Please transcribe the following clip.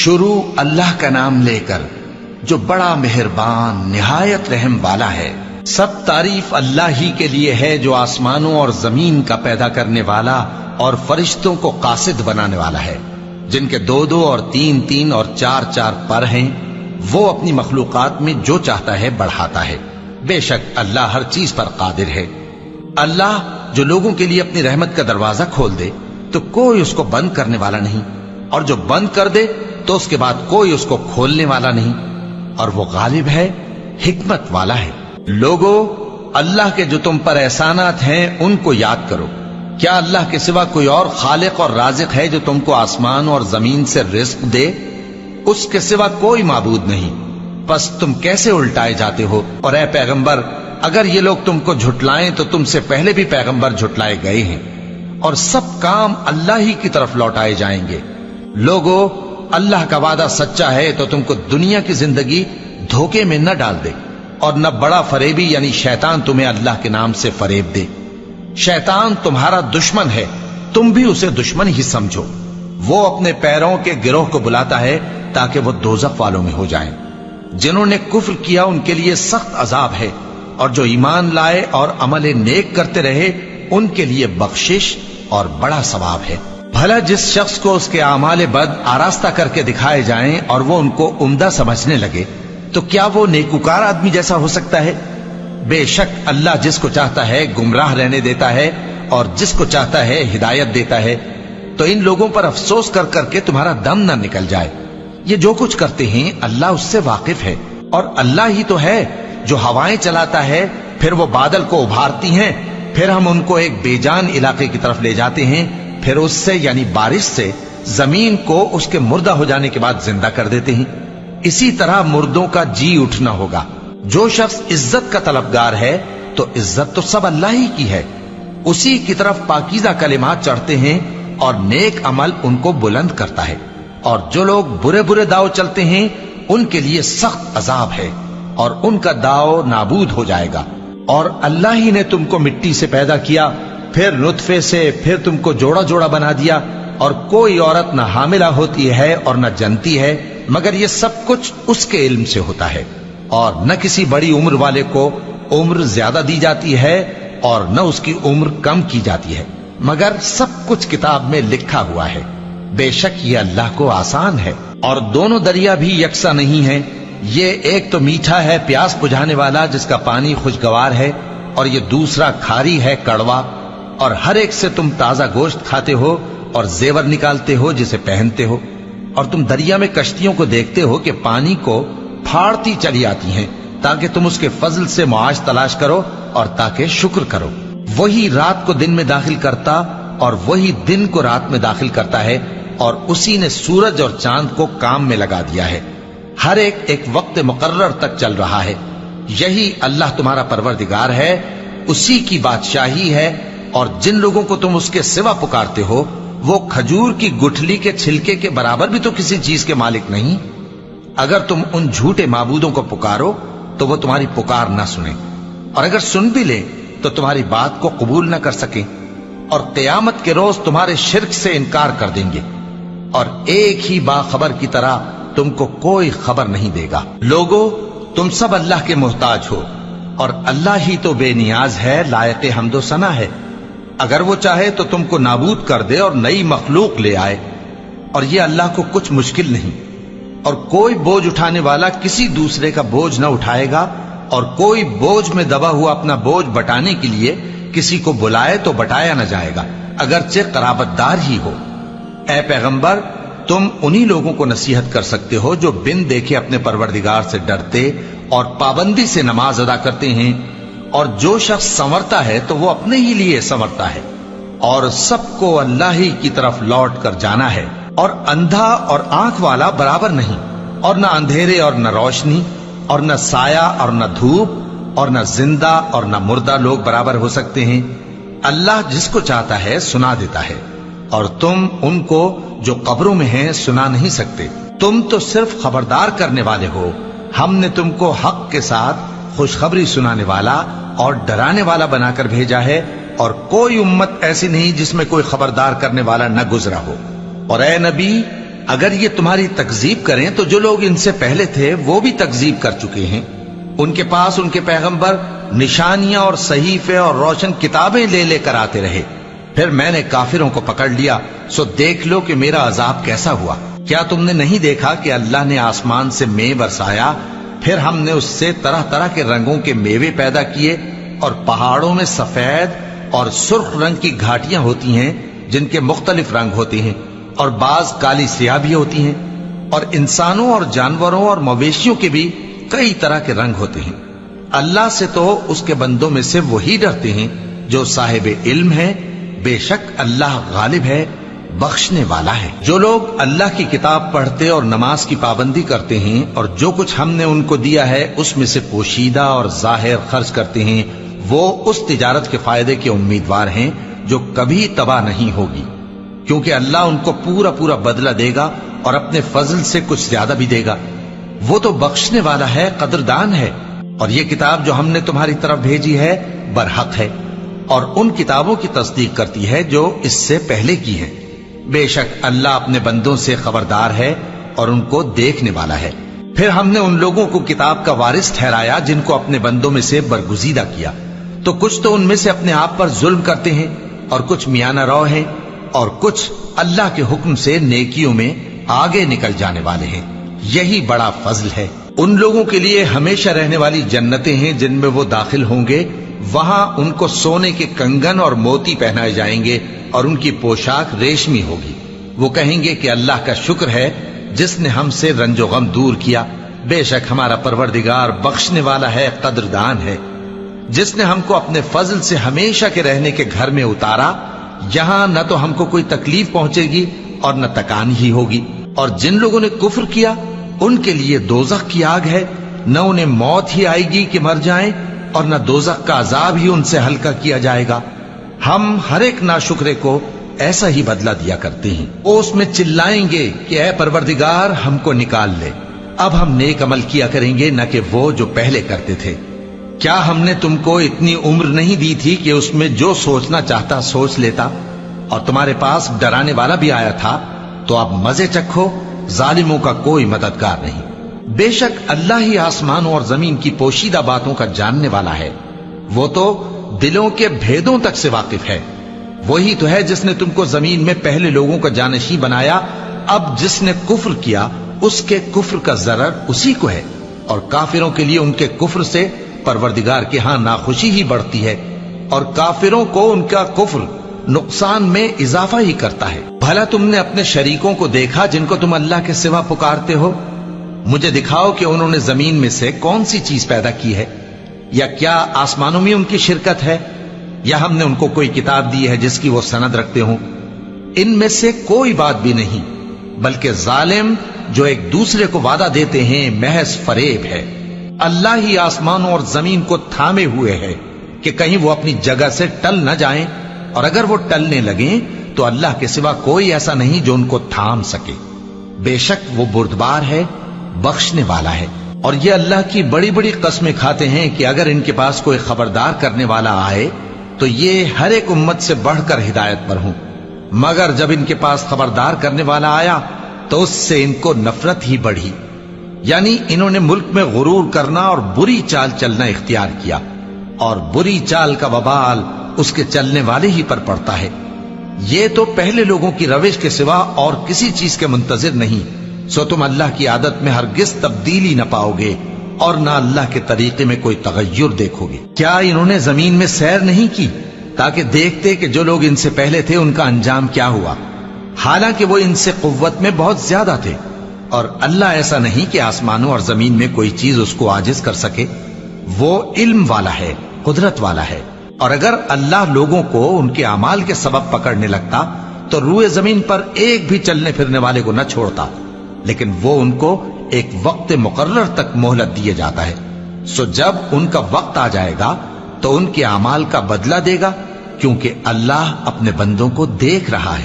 شروع اللہ کا نام لے کر جو بڑا مہربان نہایت رحم والا ہے۔ سب تعریف اللہ ہی کے لیے ہے جو آسمانوں اور زمین کا پیدا کرنے والا اور فرشتوں کو قاصد بنانے والا ہے، جن کے 2 اور 3 اور 4 پر ہیں۔ وہ اپنی مخلوقات میں جو چاہتا ہے بڑھاتا ہے، بے شک اللہ ہر چیز پر قادر ہے۔ اللہ جو لوگوں کے لیے اپنی رحمت کا دروازہ کھول دے تو کوئی اس کو بند کرنے والا نہیں، اور جو بند کر دے تو اس کے بعد کوئی اس کو کھولنے والا نہیں، اور وہ غالب ہے، حکمت والا ہے۔ لوگو، اللہ کے جو تم پر احسانات ہیں ان کو یاد کرو۔ کیا اللہ کے سوا کوئی اور خالق اور رازق ہے جو تم کو آسمان اور زمین سے رزق دے؟ اس کے سوا کوئی معبود نہیں، پس تم کیسے الٹائے جاتے ہو؟ اور اے پیغمبر، اگر یہ لوگ تم کو جھٹلائیں تو تم سے پہلے بھی پیغمبر جھٹلائے گئے ہیں، اور سب کام اللہ ہی کی طرف لوٹائے جائیں گے۔ لوگو، اللہ کا وعدہ سچا ہے تو تم کو دنیا کی زندگی دھوکے میں نہ ڈال دے، اور نہ بڑا فریبی یعنی شیطان تمہیں اللہ کے نام سے فریب دے۔ شیطان تمہارا دشمن ہے، تم بھی اسے دشمن ہی سمجھو۔ وہ اپنے پیروں کے گروہ کو بلاتا ہے تاکہ وہ دوزخ والوں میں ہو جائیں۔ جنہوں نے کفر کیا ان کے لیے سخت عذاب ہے، اور جو ایمان لائے اور عمل نیک کرتے رہے ان کے لیے بخشش اور بڑا ثواب ہے۔ بھلا جس شخص کو اس کے اعمال بد آراستہ کر کے دکھائے جائیں اور وہ ان کو عمدہ سمجھنے لگے تو کیا وہ نیکوکار آدمی جیسا ہو سکتا ہے؟ بے شک اللہ جس کو چاہتا ہے گمراہ رہنے دیتا ہے اور جس کو چاہتا ہے ہدایت دیتا ہے۔ تو ان لوگوں پر افسوس کر کر کے تمہارا دم نہ نکل جائے۔ یہ جو کچھ کرتے ہیں اللہ اس سے واقف ہے، اور اللہ ہی تو ہے جو ہوائیں چلاتا ہے، پھر وہ بادل کو ابھارتی ہیں، پھر ہم ان کو ایک بے جان علاقے کی طرف لے جاتے ہیں، پھر اس سے یعنی بارش سے زمین کو اس کے مردہ ہو جانے کے بعد زندہ کر دیتے ہیں۔ اسی طرح مردوں کا جی اٹھنا ہوگا۔ جو شخص عزت کا طلبگار ہے تو عزت تو سب اللہ ہی کی ہے، اسی کی طرف پاکیزہ کلمات چڑھتے ہیں اور نیک عمل ان کو بلند کرتا ہے، اور جو لوگ برے برے داؤ چلتے ہیں ان کے لیے سخت عذاب ہے، اور ان کا داؤ نابود ہو جائے گا۔ اور اللہ ہی نے تم کو مٹی سے پیدا کیا، پھر نطفے سے، پھر تم کو جوڑا جوڑا بنا دیا، اور کوئی عورت نہ حاملہ ہوتی ہے اور نہ جنتی ہے، مگر یہ سب کچھ اس کے علم سے ہوتا ہے۔ اور نہ کسی بڑی عمر والے کو عمر زیادہ دی جاتی ہے اور نہ اس کی عمر کم کی جاتی ہے، مگر سب کچھ کتاب میں لکھا ہوا ہے۔ بے شک یہ اللہ کو آسان ہے۔ اور دونوں دریا بھی یکساں نہیں ہیں، یہ ایک تو میٹھا ہے پیاس بجھانے والا جس کا پانی خوشگوار ہے، اور یہ دوسرا کھاری ہے کڑوا، اور ہر ایک سے تم تازہ گوشت کھاتے ہو اور زیور نکالتے ہو جسے پہنتے ہو۔ اور تم دریا میں کشتیوں کو دیکھتے ہو کہ پانی کو پھاڑتی چلی آتی ہیں تاکہ تم اس کے فضل سے معاش تلاش کرو اور تاکہ شکر کرو۔ وہی رات کو دن میں داخل کرتا اور وہی دن کو رات میں داخل کرتا ہے، اور اسی نے سورج اور چاند کو کام میں لگا دیا ہے، ہر ایک ایک وقت مقرر تک چل رہا ہے۔ یہی اللہ تمہارا پروردگار ہے، اسی کی بادشاہی ہے۔ اور جن لوگوں کو تم اس کے سوا پکارتے ہو وہ کھجور کی گٹھلی کے چھلکے کے برابر بھی تو کسی چیز کے مالک نہیں۔ اگر تم ان جھوٹے معبودوں کو پکارو تو وہ تمہاری پکار نہ سنیں، اور اگر سن بھی لیں تو تمہاری بات کو قبول نہ کر سکیں، اور قیامت کے روز تمہارے شرک سے انکار کر دیں گے، اور ایک ہی باخبر کی طرح تم کو کوئی خبر نہیں دے گا۔ لوگو، تم سب اللہ کے محتاج ہو، اور اللہ ہی تو بے نیاز ہے، لائق حمد و ثنا ہے۔ اگر وہ چاہے تو تم کو نابود کر دے اور نئی مخلوق لے آئے، اور یہ اللہ کو کچھ مشکل نہیں۔ اور کوئی بوجھ اٹھانے والا کسی دوسرے کا بوجھ نہ اٹھائے گا، اور کوئی بوجھ میں دبا ہوا اپنا بوجھ بٹانے کے لیے کسی کو بلائے تو بٹایا نہ جائے گا، اگرچہ قرابت دار ہی ہو۔ اے پیغمبر، تم انہی لوگوں کو نصیحت کر سکتے ہو جو بن دیکھے اپنے پروردگار سے ڈرتے اور پابندی سے نماز ادا کرتے ہیں، اور جو شخص سنورتا ہے تو وہ اپنے ہی لیے سنورتا ہے، اور سب کو اللہ ہی کی طرف لوٹ کر جانا ہے۔ اور اندھا اور آنکھ والا برابر نہیں، اور نہ اندھیرے اور نہ روشنی، اور نہ سایہ اور نہ دھوپ، اور نہ زندہ اور نہ مردہ لوگ برابر ہو سکتے ہیں۔ اللہ جس کو چاہتا ہے سنا دیتا ہے، اور تم ان کو جو قبروں میں ہیں سنا نہیں سکتے۔ تم تو صرف خبردار کرنے والے ہو، ہم نے تم کو حق کے ساتھ خوشخبری سنانے والا اور ڈرانے والا بنا کر بھیجا ہے، اور کوئی امت ایسی نہیں جس میں کوئی خبردار کرنے والا نہ گزرا ہو۔ اور اے نبی، اگر یہ تمہاری تکذیب کریں تو جو لوگ ان سے پہلے تھے وہ بھی تکذیب کر چکے ہیں. ان کے پاس ان کے پیغمبر نشانیاں اور صحیفے اور روشن کتابیں لے لے کر آتے رہے. پھر میں نے کافروں کو پکڑ لیا، سو دیکھ لو کہ میرا عذاب کیسا ہوا. کیا تم نے نہیں دیکھا کہ اللہ نے آسمان سے مے برسایا، پھر ہم نے اس سے طرح طرح کے رنگوں کے میوے پیدا کیے، اور پہاڑوں میں سفید اور سرخ رنگ کی گھاٹیاں ہوتی ہیں جن کے مختلف رنگ ہوتے ہیں، اور بعض کالی سیاہ بھی ہوتی ہیں، اور انسانوں اور جانوروں اور مویشیوں کے بھی کئی طرح کے رنگ ہوتے ہیں. اللہ سے تو اس کے بندوں میں سے وہی ڈرتے ہیں جو صاحب علم ہے. بے شک اللہ غالب ہے، بخشنے والا ہے. جو لوگ اللہ کی کتاب پڑھتے اور نماز کی پابندی کرتے ہیں اور جو کچھ ہم نے ان کو دیا ہے اس میں سے پوشیدہ اور ظاہر خرچ کرتے ہیں، وہ اس تجارت کے فائدے کے امیدوار ہیں جو کبھی تباہ نہیں ہوگی، کیونکہ اللہ ان کو پورا پورا بدلہ دے گا اور اپنے فضل سے کچھ زیادہ بھی دے گا. وہ تو بخشنے والا ہے، قدردان ہے. اور یہ کتاب جو ہم نے تمہاری طرف بھیجی ہے برحق ہے، اور ان کتابوں کی تصدیق کرتی ہے جو اس سے پہلے کی ہیں. بے شک اللہ اپنے بندوں سے خبردار ہے اور ان کو دیکھنے والا ہے. پھر ہم نے ان لوگوں کو کتاب کا وارث ٹھہرایا جن کو اپنے بندوں میں سے برگزیدہ کیا، تو کچھ تو ان میں سے اپنے آپ پر ظلم کرتے ہیں اور کچھ میانہ رو ہیں، اور کچھ اللہ کے حکم سے نیکیوں میں آگے نکل جانے والے ہیں. یہی بڑا فضل ہے. ان لوگوں کے لیے ہمیشہ رہنے والی جنتیں ہیں جن میں وہ داخل ہوں گے. وہاں ان کو سونے کے کنگن اور موتی پہنائے جائیں گے اور ان کی پوشاک ریشمی ہوگی. وہ کہیں گے کہ اللہ کا شکر ہے جس نے ہم سے رنج و غم دور کیا. بے شک ہمارا پروردگار بخشنے والا ہے، قدردان ہے. جس نے ہم کو اپنے فضل سے ہمیشہ کے رہنے کے گھر میں اتارا، یہاں نہ تو ہم کو کوئی تکلیف پہنچے گی اور نہ تکان ہی ہوگی. اور جن لوگوں نے کفر کیا ان کے لیے دوزخ کی آگ ہے، نہ انہیں موت ہی آئے گی کہ مر جائیں، اور نہ دوزخ کا عذاب ہی ان سے ہلکا کیا جائے گا. ہم ہر ایک ناشکرے کو ایسا ہی بدلہ دیا کرتے ہیں. وہ اس میں چلائیں گے کہ اے پروردگار ہم کو نکال لے، اب ہم نیک عمل کیا کریں گے نہ کہ وہ جو پہلے کرتے تھے. کیا ہم نے تم کو اتنی عمر نہیں دی تھی کہ اس میں جو سوچنا چاہتا سوچ لیتا، اور تمہارے پاس ڈرانے والا بھی آیا تھا؟ تو اب مزے چکھو، ظالموں کا کوئی مددگار نہیں. بے شک اللہ ہی آسمانوں اور زمین کی پوشیدہ باتوں کا جاننے والا ہے. وہ تو دلوں کے بھیدوں تک سے واقف ہے. وہی تو ہے جس نے تم کو زمین میں پہلے لوگوں کا جانشین بنایا. اب جس نے کفر کیا اس کے کفر کا ضرر اسی کو ہے، اور کافروں کے لیے ان کے کفر سے پروردگار کے ہاں ناخوشی ہی بڑھتی ہے، اور کافروں کو ان کا کفر نقصان میں اضافہ ہی کرتا ہے. بھلا تم نے اپنے شریکوں کو دیکھا جن کو تم اللہ کے سوا پکارتے ہو؟ مجھے دکھاؤ کہ انہوں نے زمین میں سے کون سی چیز پیدا کی ہے، یا کیا آسمانوں میں ان کی شرکت ہے، یا ہم نے ان کو کوئی کتاب دی ہے جس کی وہ سند رکھتے ہوں؟ ان میں سے کوئی بات بھی نہیں، بلکہ ظالم جو ایک دوسرے کو وعدہ دیتے ہیں محض فریب ہے. اللہ ہی آسمانوں اور زمین کو تھامے ہوئے ہے کہ کہیں وہ اپنی جگہ سے ٹل نہ جائیں، اور اگر وہ ٹلنے لگیں تو اللہ کے سوا کوئی ایسا نہیں جو ان کو تھام سکے. بے شک وہ بردبار ہے، بخشنے والا ہے. اور یہ اللہ کی بڑی بڑی قسمیں کھاتے ہیں کہ اگر ان کے پاس کوئی خبردار کرنے والا آئے تو یہ ہر ایک امت سے بڑھ کر ہدایت پر ہوں، مگر جب ان کے پاس خبردار کرنے والا آیا تو اس سے ان کو نفرت ہی بڑھی. یعنی انہوں نے ملک میں غرور کرنا اور بری چال چلنا اختیار کیا، اور بری چال کا وبال اس کے چلنے والے ہی پر پڑتا ہے. یہ تو پہلے لوگوں کی روش کے سوا اور کسی چیز کے منتظر نہیں، سو تم اللہ کی عادت میں ہرگز تبدیلی نہ پاؤ گے اور نہ اللہ کے طریقے میں کوئی تغیر دیکھو گے. کیا انہوں نے زمین میں سیر نہیں کی تاکہ دیکھتے کہ جو لوگ ان سے پہلے تھے ان کا انجام کیا ہوا، حالانکہ وہ ان سے قوت میں بہت زیادہ تھے. اور اللہ ایسا نہیں کہ آسمانوں اور زمین میں کوئی چیز اس کو عاجز کر سکے. وہ علم والا ہے، قدرت والا ہے. اور اگر اللہ لوگوں کو ان کے اعمال کے سبب پکڑنے لگتا تو روئے زمین پر ایک بھی چلنے پھرنے والے کو نہ چھوڑتا، لیکن وہ ان کو ایک وقت مقرر تک مہلت دیے جاتا ہے. سو جب ان کا وقت آ جائے گا تو ان کے اعمال کا بدلہ دے گا، کیونکہ اللہ اپنے بندوں کو دیکھ رہا ہے.